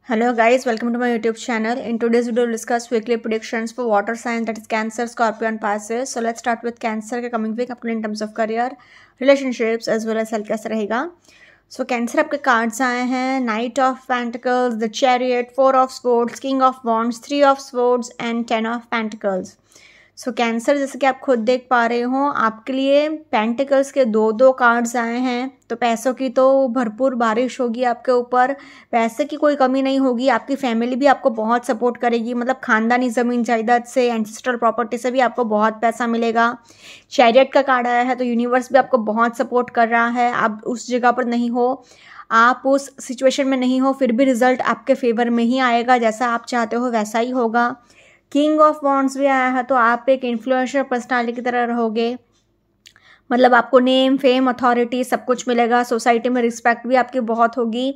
Hello guys, welcome to my YouTube channel. In today's video, we'll discuss weekly predictions for water sign, that is Cancer, Scorpio and Pisces. So let's start with Cancer के coming week आपके in terms of career, relationships as well as health कैसा रहेगा. So Cancer आपके cards आए हैं Knight of Pentacles, the Chariot, Four of Swords, King of Wands, Three of Swords and Ten of Pentacles. So cancer जैसे कि आप खुद देख पा रहे हो आपके लिए पेंटिकल्स के दो कार्ड्स आए हैं. तो पैसों की तो भरपूर बारिश होगी आपके ऊपर, पैसे की कोई कमी नहीं होगी. आपकी फैमिली भी आपको बहुत सपोर्ट करेगी, मतलब खानदानी ज़मीन जायदाद से, एंसेस्ट्रल प्रॉपर्टी से भी आपको बहुत पैसा मिलेगा. चैरियट का कार्ड आया है तो यूनिवर्स भी आपको बहुत सपोर्ट कर रहा है. आप उस जगह पर नहीं हो, आप उस सिचुएशन में नहीं हो, फिर भी रिजल्ट आपके फेवर में ही आएगा. जैसा आप चाहते हो वैसा ही होगा. किंग ऑफ वॉन्ड्स भी आया है तो आप एक इन्फ्लुएंशियल पर्सनालिटी की तरह रहोगे, मतलब आपको नेम फेम अथॉरिटी सब कुछ मिलेगा. सोसाइटी में रिस्पेक्ट भी आपकी बहुत होगी.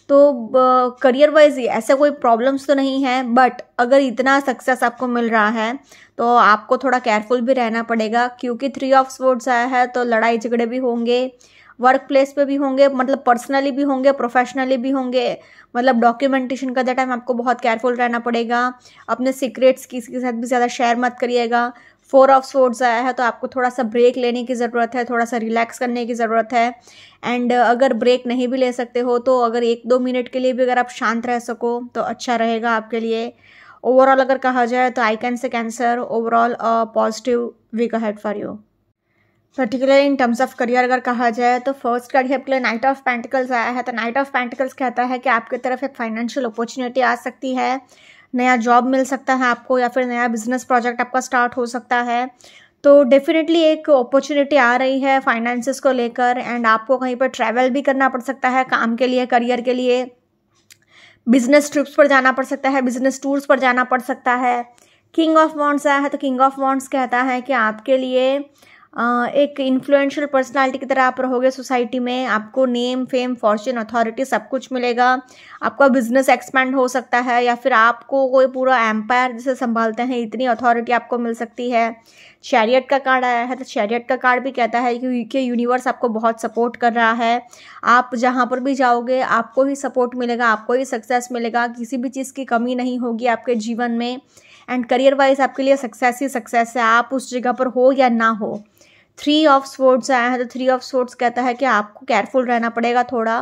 तो करियर वाइज ऐसा कोई प्रॉब्लम्स तो नहीं है, बट अगर इतना सक्सेस आपको मिल रहा है तो आपको थोड़ा केयरफुल भी रहना पड़ेगा, क्योंकि थ्री ऑफ स्वॉर्ड्स आया है तो लड़ाई झगड़े भी होंगे, वर्क प्लेस पे भी होंगे, मतलब पर्सनली भी होंगे, प्रोफेशनली भी होंगे. मतलब डॉक्यूमेंटेशन करते टाइम आपको बहुत केयरफुल रहना पड़ेगा. अपने सीक्रेट्स किसी के साथ भी ज़्यादा शेयर मत करिएगा. फोर ऑफ स्वॉर्ड्स आया है तो आपको थोड़ा सा ब्रेक लेने की ज़रूरत है, थोड़ा सा रिलैक्स करने की ज़रूरत है. एंड अगर ब्रेक नहीं भी ले सकते हो तो अगर 1-2 मिनट के लिए भी अगर आप शांत रह सको तो अच्छा रहेगा आपके लिए. ओवरऑल अगर कहा जाए तो I can say Cancer overall positive week ahead for you. Particularly in terms of career अगर कहा जाए तो फर्स्ट कार्ड आपके लिए नाइट ऑफ पेंटिकल्स आया है. तो नाइट ऑफ पेंटिकल्स कहता है कि आपकी तरफ एक फाइनेंशियल अपॉर्चुनिटी आ सकती है, नया जॉब मिल सकता है आपको, या फिर नया बिजनेस प्रोजेक्ट आपका स्टार्ट हो सकता है. तो डेफिनेटली एक अपॉर्चुनिटी आ रही है फाइनेंसेस को लेकर. एंड आपको कहीं पर ट्रैवल भी करना पड़ सकता है काम के लिए, करियर के लिए, बिजनेस ट्रिप्स पर जाना पड़ सकता है, बिजनेस टूर्स पर जाना पड़ सकता है. किंग ऑफ वॉन्ड्स आया है तो किंग ऑफ वॉन्ड्स कहता है कि आपके लिए एक इन्फ्लुएंशियल पर्सनालिटी की तरह आप रहोगे सोसाइटी में. आपको नेम फेम फॉर्च्यून अथॉरिटी सब कुछ मिलेगा. आपका बिजनेस एक्सपेंड हो सकता है, या फिर आपको कोई पूरा एम्पायर जैसे संभालते हैं इतनी अथॉरिटी आपको मिल सकती है. चैरियट का कार्ड आया है तो चैरियट का कार्ड भी कहता है कि यूनिवर्स आपको बहुत सपोर्ट कर रहा है. आप जहाँ पर भी जाओगे आपको ही सपोर्ट मिलेगा, आपको ही सक्सेस मिलेगा, किसी भी चीज़ की कमी नहीं होगी आपके जीवन में. एंड करियर वाइज आपके लिए सक्सेस ही सक्सेस है, आप उस जगह पर हो या ना हो. थ्री ऑफ स्वॉर्ड्स आया है तो थ्री ऑफ स्वॉर्ड्स कहता है कि आपको केयरफुल रहना पड़ेगा थोड़ा,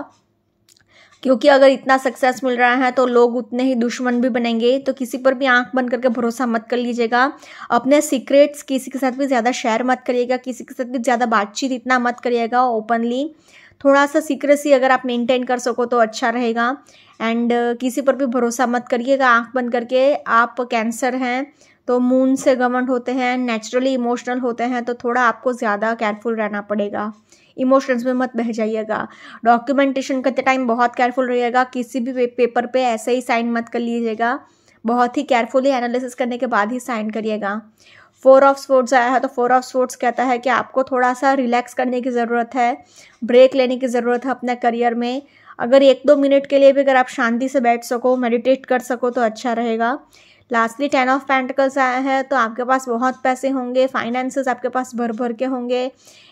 क्योंकि अगर इतना सक्सेस मिल रहा है तो लोग उतने ही दुश्मन भी बनेंगे. तो किसी पर भी आंख बंद करके भरोसा मत कर लीजिएगा. अपने सीक्रेट्स किसी के साथ भी ज़्यादा शेयर मत करिएगा, किसी के साथ भी ज़्यादा बातचीत इतना मत करिएगा ओपनली. थोड़ा सा सीक्रेसी अगर आप मेंटेन कर सको तो अच्छा रहेगा. एंड किसी पर भी भरोसा मत करिएगा आंख बंद करके. आप कैंसर हैं तो मून से घमंड होते हैं, नेचुरली इमोशनल होते हैं, तो थोड़ा आपको ज़्यादा केयरफुल रहना पड़ेगा. इमोशंस में मत बह जाइएगा. डॉक्यूमेंटेशन करते टाइम बहुत केयरफुल रहिएगा. किसी भी पेपर पे ऐसे ही साइन मत कर लीजिएगा, बहुत ही केयरफुली एनालिसिस करने के बाद ही साइन करिएगा. फोर ऑफ स्वॉर्ड्स आया है तो फोर ऑफ स्वॉर्ड्स कहता है कि आपको थोड़ा सा रिलैक्स करने की ज़रूरत है, ब्रेक लेने की ज़रूरत है अपने करियर में. अगर 1-2 मिनट के लिए भी अगर आप शांति से बैठ सको, मेडिटेट कर सको तो अच्छा रहेगा. लास्टली 10 ऑफ पेंटिकल्स आया है तो आपके पास बहुत पैसे होंगे, फाइनेंसेस आपके पास भर भर के होंगे.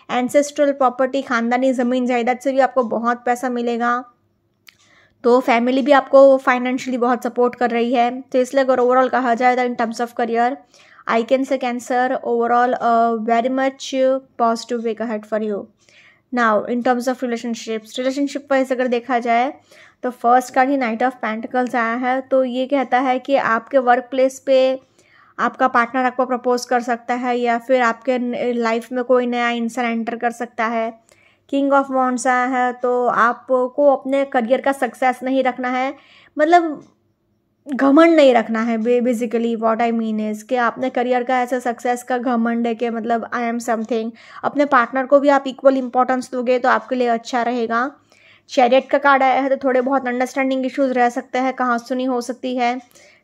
एंसेस्ट्रल प्रॉपर्टी, खानदानी ज़मीन जायदाद से भी आपको बहुत पैसा मिलेगा. तो फैमिली भी आपको फाइनेंशियली बहुत सपोर्ट कर रही है. तो इसलिए अगर ओवरऑल कहा जाए तो in terms of career I can say Cancer overall very much positive week ahead for you. Now in terms of relationship wise अगर देखा जाए तो फर्स्ट कार्ड ही नाइट ऑफ पेंटिकल्स आया है. तो ये कहता है कि आपके वर्क प्लेस पे आपका पार्टनर आपको प्रपोज कर सकता है, या फिर आपके लाइफ में कोई नया इंसान एंटर कर सकता है. किंग ऑफ वॉन्ड्स आया है तो आपको अपने करियर का सक्सेस नहीं रखना है, मतलब घमंड नहीं रखना है. Basically what I mean is कि आपने करियर का ऐसा सक्सेस का घमंड है कि मतलब आई एम समथिंग. अपने पार्टनर को भी आप इक्वल इंपॉर्टेंस दोगे तो आपके लिए अच्छा रहेगा. चैरियट का कार्ड आया है तो थोड़े बहुत अंडरस्टैंडिंग इश्यूज रह सकते हैं, कहाँ सुनी हो सकती है.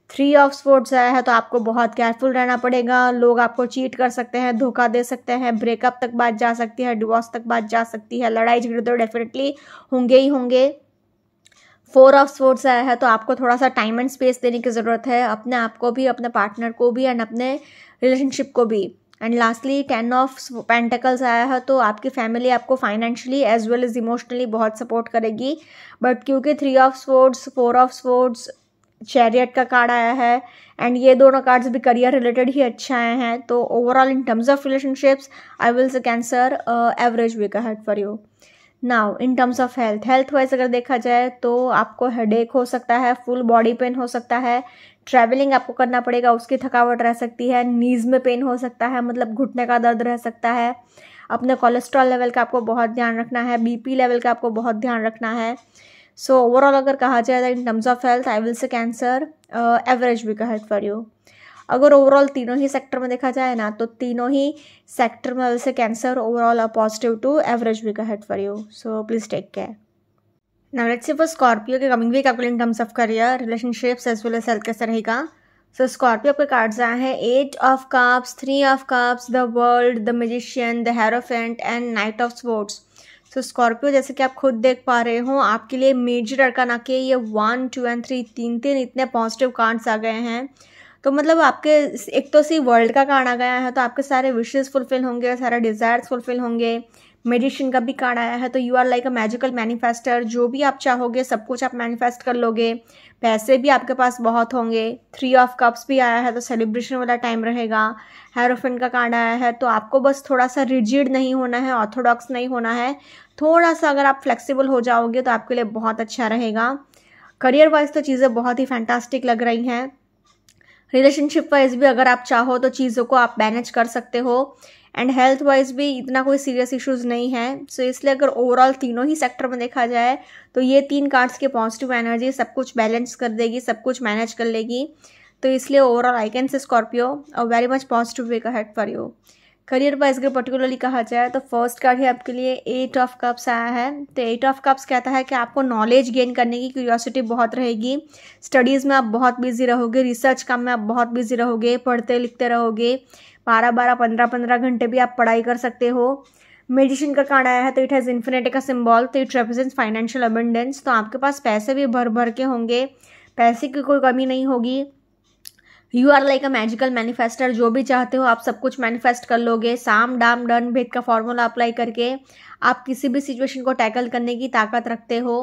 थ्री ऑफ स्वॉर्ड्स आया है तो आपको बहुत केयरफुल रहना पड़ेगा. लोग आपको चीट कर सकते हैं, धोखा दे सकते हैं, ब्रेकअप तक बात जा सकती है, डिवोर्स तक बात जा सकती है, लड़ाई झगड़े तो डेफिनेटली होंगे ही होंगे. फोर ऑफ स्वॉर्ड्स आया है तो आपको थोड़ा सा टाइम एंड स्पेस देने की ज़रूरत है, अपने आप को भी, अपने पार्टनर को भी, एंड अपने रिलेशनशिप को भी. एंड लास्टली 10 ऑफ पेंटिकल्स आया है तो आपकी फैमिली आपको financially as well as emotionally बहुत सपोर्ट करेगी. बट क्योंकि 3 of swords, 4 of swords chariot का कार्ड आया है, एंड ये दोनों कार्ड्स भी करियर रिलेटेड ही अच्छा आए हैं। तो overall in terms of relationships I will say Cancer average week ahead for you. Now in terms of health wise अगर देखा जाए तो आपको हेडेक हो सकता है, फुल बॉडी पेन हो सकता है, ट्रैवलिंग आपको करना पड़ेगा उसकी थकावट रह सकती है, नीज में पेन हो सकता है, मतलब घुटने का दर्द रह सकता है। अपने कोलेस्ट्रॉल लेवल का आपको बहुत ध्यान रखना है, बीपी लेवल का आपको बहुत ध्यान रखना है। सो ओवरऑल अगर कहा जाए in terms of health I will say Cancer average week ahead for you. अगर ओवरऑल तीनों ही सेक्टर में देखा जाए ना तो तीनों ही सेक्टर में say Cancer overall a positive to average week ahead for you. So please take care. Now let's see for Scorpio के कमिंग वीक आपके in terms of career, relationships as well as health कैसा रहेगा। So Scorpio आपके cards आए हैं 8 of cups, 3 of cups, the world, the magician, the hierophant and knight of swords. So Scorpio जैसे कि आप खुद देख पा रहे हो आपके लिए मेजर अरकान आके ये 1, 2 एंड 3 तीन इतने पॉजिटिव कार्ड्स आ गए हैं। तो मतलब आपके एक तो सी वर्ल्ड का कार्ड आ गया है तो आपके सारे विशेस फुलफिल होंगे, सारे डिज़ायर्स फुलफिल होंगे। मेडिसिन का भी कार्ड आया है तो you are like a magical manifester, जो भी आप चाहोगे सब कुछ आप मैनिफेस्ट कर लोगे, पैसे भी आपके पास बहुत होंगे। 3 ऑफ कप्स भी आया है तो सेलिब्रेशन वाला टाइम रहेगा। हेरोफेंट का कार्ड आया है तो आपको बस थोड़ा सा रिजिड नहीं होना है, ऑर्थोडॉक्स नहीं होना है, थोड़ा सा अगर आप फ्लेक्सिबल हो जाओगे तो आपके लिए बहुत अच्छा रहेगा। करियर वाइज तो चीज़ें बहुत ही फैंटास्टिक लग रही हैं। रिलेशनशिप वाइज भी अगर आप चाहो तो चीज़ों को आप मैनेज कर सकते हो, एंड हेल्थ वाइज भी इतना कोई सीरियस इश्यूज नहीं है। सो इसलिए अगर ओवरऑल तीनों ही सेक्टर में देखा जाए तो ये 3 कार्ड्स की पॉजिटिव एनर्जी सब कुछ बैलेंस कर देगी, सब कुछ मैनेज कर लेगी। तो इसलिए overall I can say Scorpio और very much positive week ahead for you. Career wise अगर पर्टिकुलरली कहा जाए तो फर्स्ट कार्ड है आपके लिए 8 ऑफ कप्स आया है। तो 8 ऑफ कप्स कहता है कि आपको नॉलेज गेन करने की क्यूरियोसिटी बहुत रहेगी, स्टडीज़ में आप बहुत बिजी रहोगे, रिसर्च काम में आप बहुत बिजी रहोगे, पढ़ते लिखते रहोगे, 12-12, 15-15 घंटे भी आप पढ़ाई कर सकते हो। मेडिसिन का कार्ड आया है तो इट हैज़ इन्फिनिटी का सिंबल, तो इट रिप्रेजेंट्स फाइनेंशियल अबंडेंस। तो आपके पास पैसे भी भर भर के होंगे, पैसे की कोई कमी नहीं होगी। You are like a magical manifester, जो भी चाहते हो आप सब कुछ मैनिफेस्ट कर लोगे। साम डाम डन भेद का फॉर्मूला अप्लाई करके आप किसी भी सिचुएशन को टैकल करने की ताकत रखते हो।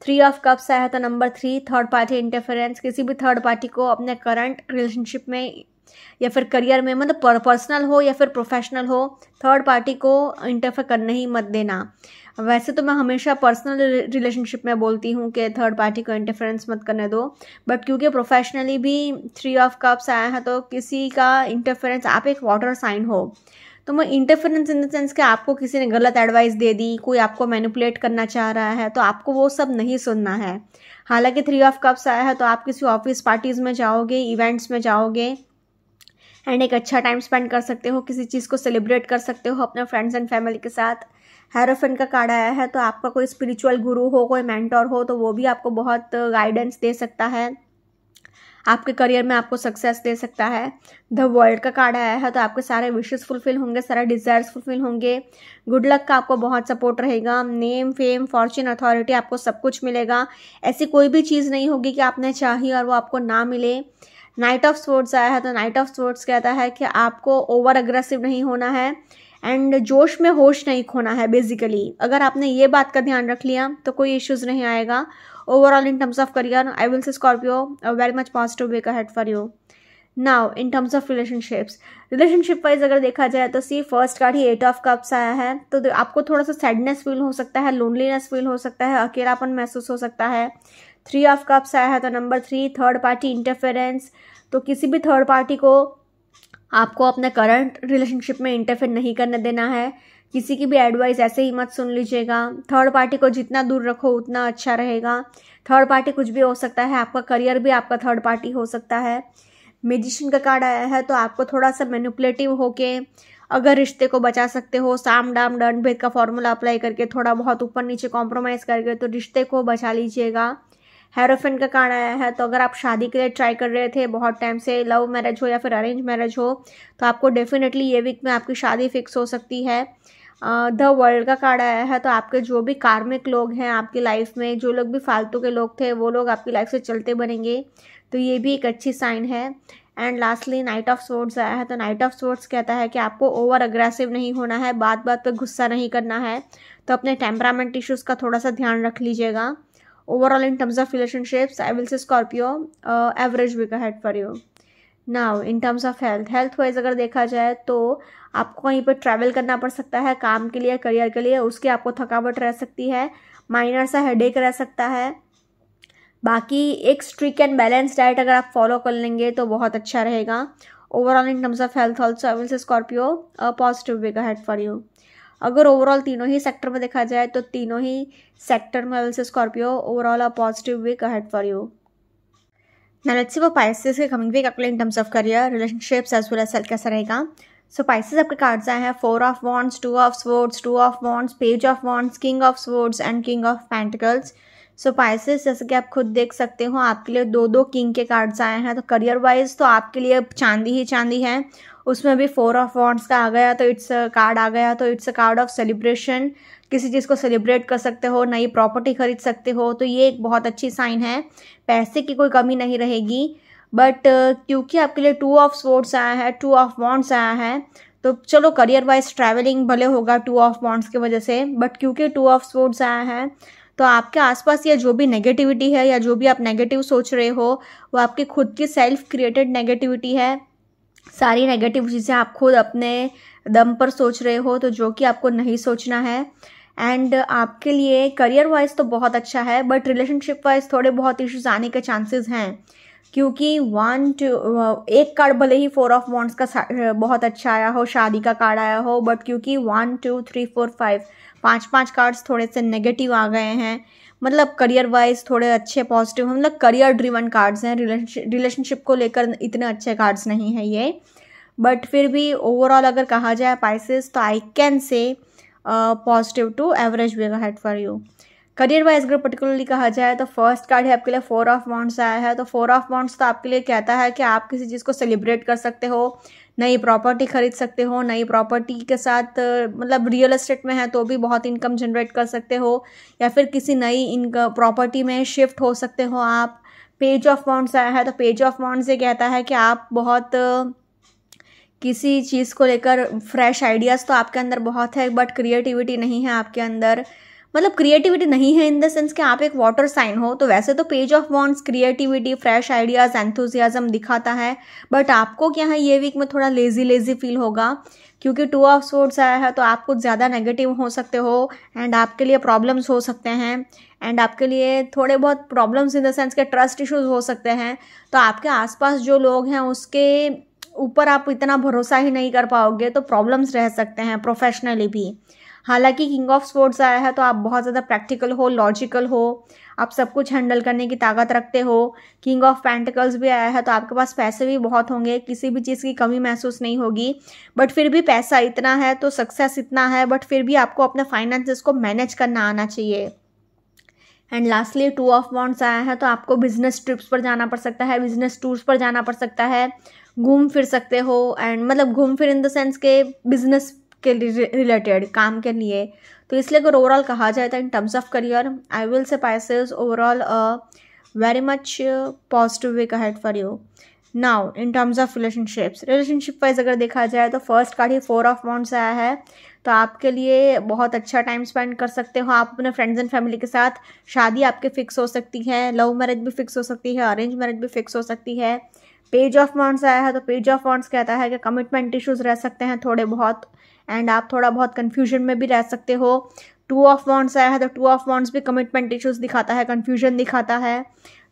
3 ऑफ कप्स आया था नंबर 3, थर्ड पार्टी इंटरफेरेंस। किसी भी थर्ड पार्टी को अपने करंट रिलेशनशिप में या फिर करियर में, मतलब पर्सनल हो या फिर प्रोफेशनल हो, थर्ड पार्टी को इंटरफेयर करने ही मत देना। वैसे तो मैं हमेशा पर्सनल रिलेशनशिप में बोलती हूँ कि थर्ड पार्टी को इंटरफेरेंस मत करने दो, बट क्योंकि प्रोफेशनली भी 3 ऑफ कप्स आया है तो किसी का इंटरफेरेंस, आप एक वाटर साइन हो तो मैं इंटरफेरेंस इन द सेंस कि आपको किसी ने गलत एडवाइस दे दी, कोई आपको मैनिपुलेट करना चाह रहा है तो आपको वो सब नहीं सुनना है। हालांकि 3 ऑफ कप्स आया है तो आप किसी ऑफिस पार्टीज़ में जाओगे, इवेंट्स में जाओगे एंड एक अच्छा टाइम स्पेंड कर सकते हो, किसी चीज़ को सेलिब्रेट कर सकते हो अपने फ्रेंड्स एंड फैमिली के साथ। हेरोफेंट का कार्ड आया है तो आपका कोई स्पिरिचुअल गुरु हो, कोई मेंटोर हो तो वो भी आपको बहुत गाइडेंस दे सकता है, आपके करियर में आपको सक्सेस दे सकता है। द वर्ल्ड का कार्ड आया है तो आपके सारे विशेस फुलफिल होंगे, सारे डिज़ायर्स फुलफिल होंगे। गुड लक का आपको बहुत सपोर्ट रहेगा, नेम फेम फॉर्च्यून अथॉरिटी आपको सब कुछ मिलेगा। ऐसी कोई भी चीज़ नहीं होगी कि आपने चाही और वो आपको ना मिले। नाइट ऑफ स्वॉर्ड्स आया है तो नाइट ऑफ स्वॉर्ड्स कहता है कि आपको ओवर अग्रेसिव नहीं होना है एंड जोश में होश नहीं खोना है। बेसिकली अगर आपने ये बात का ध्यान रख लिया तो कोई इश्यूज नहीं आएगा। Overall in terms of career I will say Scorpio very much positive week ahead for you. Now in terms of relationship wise अगर देखा जाए तो सी फर्स्ट कार्ड ही 8 ऑफ कप्स आया है तो आपको थोड़ा सा सैडनेस फील हो सकता है, लोनलीनेस फील हो सकता है, अकेलापन महसूस हो सकता है। 3 ऑफ कप्स आया है तो नंबर 3 थर्ड पार्टी इंटरफेरेंस। तो किसी भी थर्ड पार्टी को आपको अपने करंट रिलेशनशिप में इंटरफेयर नहीं करने देना है, किसी की भी एडवाइस ऐसे ही मत सुन लीजिएगा। थर्ड पार्टी को जितना दूर रखो उतना अच्छा रहेगा। थर्ड पार्टी कुछ भी हो सकता है, आपका करियर भी आपका थर्ड पार्टी हो सकता है। मैजिशियन का कार्ड आया है तो आपको थोड़ा सा मैनिपुलेटिव होके अगर रिश्ते को बचा सकते हो, साम डाम डन भेद का फॉर्मूला अप्लाई करके थोड़ा बहुत ऊपर नीचे कॉम्प्रोमाइज़ करके तो रिश्ते को बचा लीजिएगा। हेरोफेंट का कार्ड आया है तो अगर आप शादी के लिए ट्राई कर रहे थे बहुत टाइम से, लव मैरिज हो या फिर अरेंज मैरिज हो, तो आपको डेफिनेटली ये वीक में आपकी शादी फिक्स हो सकती है। द वर्ल्ड का कार्ड आया है तो आपके जो भी कार्मिक लोग हैं आपकी लाइफ में, जो लोग भी फालतू के लोग थे वो लोग आपकी लाइफ से चलते बनेंगे, तो ये भी एक अच्छी साइन है। And lastly night of swords आया है तो नाइट ऑफ स्वॉर्ड्स कहता है कि आपको ओवर अग्रेसिव नहीं होना है, बात बात पे गुस्सा नहीं करना है, तो अपने टेम्परामेंट इश्यूज़ का थोड़ा सा ध्यान रख लीजिएगा। Overall, in terms of relationships, I will say Scorpio, average week ahead for you. Now in terms of health wise अगर देखा जाए तो आपको कहीं पर ट्रैवल करना पड़ सकता है काम के लिए, करियर के लिए, उसकी आपको थकावट रह सकती है, माइनर सा हेडेक रह सकता है। बाकी एक स्ट्रिक्ट एंड बैलेंस डाइट अगर आप फॉलो कर लेंगे तो बहुत अच्छा रहेगा। Overall in terms of health also I will say Scorpio positive week ahead for you. अगर ओवरऑल तीनों ही सेक्टर में देखा जाए तो तीनों ही सेक्टर में I will say Scorpio overall a positive week ahead for you. Now let's see वो Pisces के कमिंग वीक आपके in terms of career, relationships as well as health कैसा रहेगा। सो Pisces आपके कार्ड्स आए हैं 4 of wands, 2 of swords, 2 of wands, page of wands, king of swords and king of pentacles. So Pisces जैसे कि आप खुद देख सकते हो आपके लिए 2 किंग के कार्ड्स आए हैं। तो करियर वाइज तो आपके लिए चांदी ही चांदी है, उसमें भी 4 ऑफ वॉन्ड्स का आ गया तो इट्स कार्ड आ गया तो it's a card of celebration. किसी चीज़ को सेलिब्रेट कर सकते हो, नई प्रॉपर्टी खरीद सकते हो, तो ये एक बहुत अच्छी साइन है। पैसे की कोई कमी नहीं रहेगी। बट क्योंकि आपके लिए 2 ऑफ स्वॉर्ड्स आया है, 2 ऑफ वॉन्ड्स आया है, तो चलो करियर वाइज ट्रैवलिंग भले होगा 2 ऑफ वॉन्ड्स की वजह से, बट क्योंकि 2 ऑफ स्वॉर्ड्स आया है तो आपके आसपास या जो भी नेगेटिविटी है या जो भी आप नेगेटिव सोच रहे हो वो आपकी खुद की सेल्फ क्रिएटेड नेगेटिविटी है। सारी नेगेटिव चीज़ें आप खुद अपने दम पर सोच रहे हो, तो जो कि आपको नहीं सोचना है। एंड आपके लिए करियर वाइज तो बहुत अच्छा है, बट रिलेशनशिप वाइज थोड़े बहुत इश्यूज आने के चांसेस हैं, क्योंकि 1 2 एक कार्ड भले ही 4 ऑफ वॉन्ड्स का बहुत अच्छा आया हो, शादी का कार्ड आया हो, बट क्योंकि 1 2 3 4 5 5 कार्ड्स थोड़े से नेगेटिव आ गए हैं, मतलब करियर वाइज थोड़े अच्छे पॉजिटिव, मतलब करियर ड्रिवन कार्ड्स हैं। रिलेशनशिप को लेकर इतने अच्छे कार्ड्स नहीं हैं ये, बट फिर भी ओवरऑल अगर कहा जाए Pisces तो I can say positive to average week ahead for you. Career wise अगर पर्टिकुलरली कहा जाए तो फर्स्ट कार्ड है आपके लिए 4 ऑफ वॉन्ड्स आया है। तो 4 ऑफ वॉन्ड्स तो आपके लिए कहता है कि आप किसी चीज़ को सेलिब्रेट कर सकते हो, नई प्रॉपर्टी खरीद सकते हो, नई प्रॉपर्टी के साथ मतलब रियल एस्टेट में है तो भी बहुत इनकम जनरेट कर सकते हो, या फिर किसी नई इनकम प्रॉपर्टी में शिफ्ट हो सकते हो आप। पेज ऑफ वॉन्ड्स आया है तो पेज ऑफ वॉन्ड्स ये कहता है कि आप बहुत किसी चीज़ को लेकर फ्रेश आइडियाज़ तो आपके अंदर बहुत है, बट क्रिएटिविटी नहीं है आपके अंदर। मतलब क्रिएटिविटी नहीं है इन द सेंस कि आप एक वाटर साइन हो, तो वैसे तो page of wands creativity, fresh ideas, enthusiasm दिखाता है, बट आपको क्या है ये वीक में थोड़ा लेजी फील होगा, क्योंकि 2 ऑफ स्वॉर्ड्स आया है तो आप कुछ ज़्यादा नेगेटिव हो सकते हो एंड आपके लिए प्रॉब्लम्स हो सकते हैं, एंड आपके लिए थोड़े बहुत प्रॉब्लम्स इन द सेंस के ट्रस्ट इश्यूज हो सकते हैं। तो आपके आसपास जो लोग हैं उसके ऊपर आप इतना भरोसा ही नहीं कर पाओगे, तो प्रॉब्लम्स रह सकते हैं प्रोफेशनली भी। हालांकि किंग ऑफ स्वॉर्ड्स आया है तो आप बहुत ज़्यादा प्रैक्टिकल हो, लॉजिकल हो, आप सब कुछ हैंडल करने की ताकत रखते हो। किंग ऑफ पेंटिकल्स भी आया है तो आपके पास पैसे भी बहुत होंगे, किसी भी चीज़ की कमी महसूस नहीं होगी, बट फिर भी पैसा इतना है तो सक्सेस इतना है, बट फिर भी आपको अपने फाइनेंसेस को मैनेज करना आना चाहिए। एंड लास्टली 2 ऑफ वॉन्ड्स आया है तो आपको बिजनेस ट्रिप्स पर जाना पड़ सकता है, बिजनेस टूर्स पर जाना पड़ सकता है, घूम फिर सकते हो, एंड मतलब घूम फिर इन द सेंस के बिजनेस के रिलेटेड काम के लिए। तो इसलिए अगर ओवरऑल कहा जाए तो in terms of career I will say Pisces overall very much positive week ahead for you. Now in terms of relationship wise अगर देखा जाए तो फर्स्ट कार्ड ही 4 ऑफ वॉन्ड्स आया है, तो आपके लिए बहुत अच्छा टाइम स्पेंड कर सकते हो आप अपने फ्रेंड्स एंड फैमिली के साथ। शादी आपके फिक्स हो सकती है, लव मैरिज भी फिक्स हो सकती है, अरेंज मैरिज भी फिक्स हो सकती है। पेज ऑफ वॉन्ड्स आया है तो पेज ऑफ वॉन्ड्स कहता है कि कमिटमेंट इश्यूज रह सकते हैं थोड़े बहुत, एंड आप थोड़ा बहुत कन्फ्यूजन में भी रह सकते हो। 2 ऑफ वॉन्ड्स आया है तो 2 ऑफ वॉन्ड्स भी कमिटमेंट इश्यूज दिखाता है, कन्फ्यूजन दिखाता है।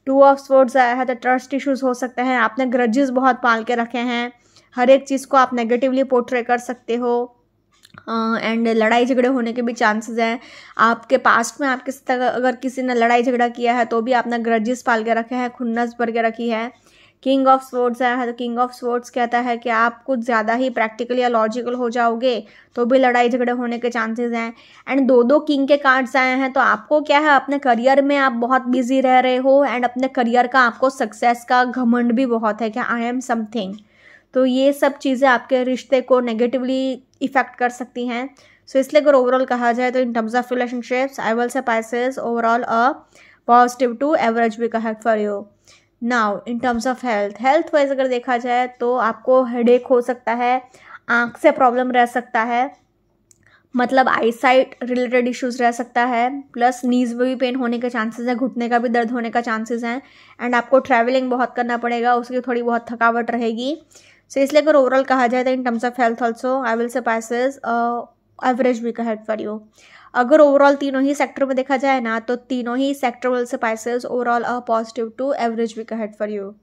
2 ऑफ स्वॉर्ड्स आया है तो ट्रस्ट इश्यूज हो सकते हैं, आपने ग्रजेस बहुत पाल के रखे हैं, हर एक चीज़ को आप नेगेटिवली पोर्ट्रे कर सकते हो, एंड लड़ाई झगड़े होने के भी चांसेस हैं। आपके पास्ट में आप अगर किसी ने लड़ाई झगड़ा किया है तो भी आपने ग्रजेस पाल के रखे हैं, खुन्नस भर के रखी है। किंग ऑफ स्वॉर्ड्स आया है तो किंग ऑफ स्वॉर्ड्स कहता है कि आप कुछ ज़्यादा ही प्रैक्टिकल या लॉजिकल हो जाओगे तो भी लड़ाई झगड़े होने के चांसेस हैं। एंड 2 किंग के कार्ड्स आए हैं तो आपको क्या है अपने करियर में आप बहुत बिजी रह रहे हो, एंड अपने करियर का आपको सक्सेस का घमंड भी बहुत है कि आई एम समथिंग, तो ये सब चीज़ें आपके रिश्ते को नेगेटिवली इफेक्ट कर सकती हैं। सो इसलिए अगर ओवरऑल कहा जाए तो in terms of relationships I will say Pisces overall a positive to average week ahead for you. Now in terms of health wise अगर देखा जाए तो आपको हेडेक हो सकता है, आँख से प्रॉब्लम रह सकता है, मतलब आई साइट रिलेटेड इश्यूज रह सकता है, प्लस नीज में भी पेन होने के चांसेस हैं, घुटने का भी दर्द होने का चांसेस हैं, एंड आपको ट्रैवलिंग बहुत करना पड़ेगा, उसकी थोड़ी बहुत थकावट रहेगी। सो इसलिए अगर ओवरऑल कहा जाए तो in terms of health also I will say passage average week ahead for you. अगर ओवरऑल तीनों ही सेक्टर में देखा जाए ना तो तीनों ही sector will say passage overall positive to average week ahead for you.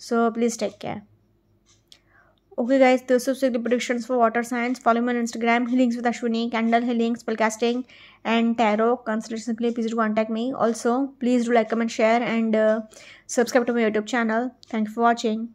So please take care. Okay guys, this is the predictions for water signs. Follow me on Instagram, Healings with Ashwini, Candle Healing, Spellcasting and Tarot consultation. Please do contact me. Also, please do like, comment, share and subscribe to my YouTube channel. Thank you for watching.